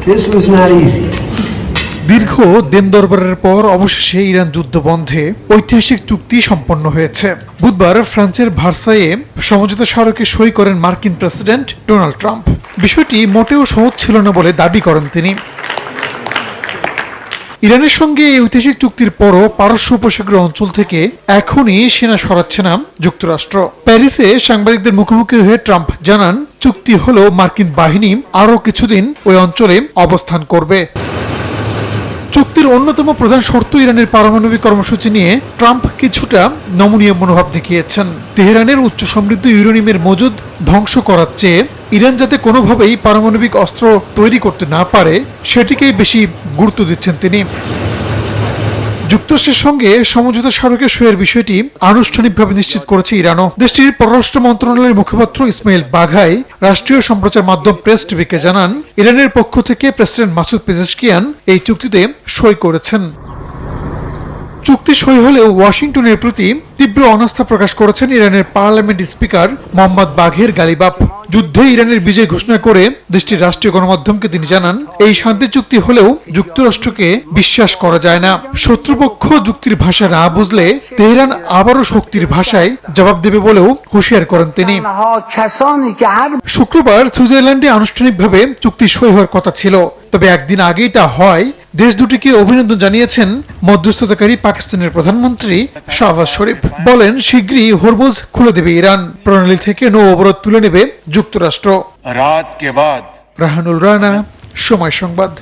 This was not easy. দীর্ঘ দিন দরবারের পর অবশেষে ইরান যুদ্ধ বন্ধে ঐতিহাসিক চুক্তি সম্পন্ন হয়েছে। বুধবার ফ্রান্সের ভার্সাইয়ে সমঝোতা স্মারকে সই করেন মার্কিন প্রেসিডেন্ট ডোনাল্ড ট্রাম্প। বিষয়টি মোটেও সহজ ছিল না বলে দাবি করেন তিনি। ইরানের সঙ্গে এই ঐতিহাসিক চুক্তির পরও পারস্য উপসাগর অঞ্চল থেকে এখনই সেনা সরাচ্ছে না যুক্তরাষ্ট্র। প্যারিসে সাংবাদিকদের মুখোমুখি হয়ে ট্রাম্প জানান, চুক্তি হলো মার্কিন বাহিনী আরও কিছুদিন ওই অঞ্চলে অবস্থান করবে। চুক্তির অন্যতম প্রধান শর্ত ইরানের পারমাণবিক কর্মসূচি নিয়ে ট্রাম্প কিছুটা নমনীয় মনোভাব দেখিয়েছেন। তেহরানের উচ্চ সমৃদ্ধ ইউরেনিয়ামের মজুদ ধ্বংস করার চেয়ে ইরান যাতে কোনোভাবেই পারমাণবিক অস্ত্র তৈরি করতে না পারে সেটিকেই বেশি গুরুত্ব দিচ্ছেন তিনি। যুক্তরাষ্ট্রের সঙ্গে সমঝোতা স্মারকে সইয়ের বিষয়টি আনুষ্ঠানিকভাবে নিশ্চিত করেছে ইরানও। দেশটির পররাষ্ট্র মন্ত্রণালয়ের মুখপাত্র ইসমাইল বাঘাই রাষ্ট্রীয় সম্প্রচার মাধ্যম প্রেস টিভিকে জানান, ইরানের পক্ষ থেকে প্রেসিডেন্ট মাসুদ পেজেশকিয়ান এই চুক্তিতে সই করেছেন। চুক্তি সই হলেও ওয়াশিংটনের প্রতি তীব্র অনাস্থা প্রকাশ করেছেন ইরানের পার্লামেন্ট স্পিকার মোহাম্মদ বাঘের গালিবাফ। যুদ্ধে ইরানের বিজয় ঘোষণা করে দেশটির রাষ্ট্রীয় গণমাধ্যমকে তিনি জানান, এই শান্তি চুক্তি হলেও যুক্তরাষ্ট্রকে বিশ্বাস করা যায় না। শত্রুপক্ষ যুক্তির ভাষা না বুঝলে তেহরান আবারও শক্তির ভাষায় জবাব দেবে বলেও হুঁশিয়ার করেন তিনি। শুক্রবার সুইজারল্যান্ডে আনুষ্ঠানিকভাবে চুক্তি সই হওয়ার কথা ছিল, তবে একদিন আগেই তা হয়। দেশ দুটিকে অভিনন্দন জানিয়েছেন মধ্যস্থতাকারী পাকিস্তানের প্রধানমন্ত্রী শাহবাজ শরীফ। বলেন, শীঘ্রই হরমুজ খুলে দেবে ইরান, প্রণালী থেকে নৌ অবরোধ তুলে নেবে যুক্তরাষ্ট্র। রাত কে বাদ রাহানুল রানা, সময় সংবাদ।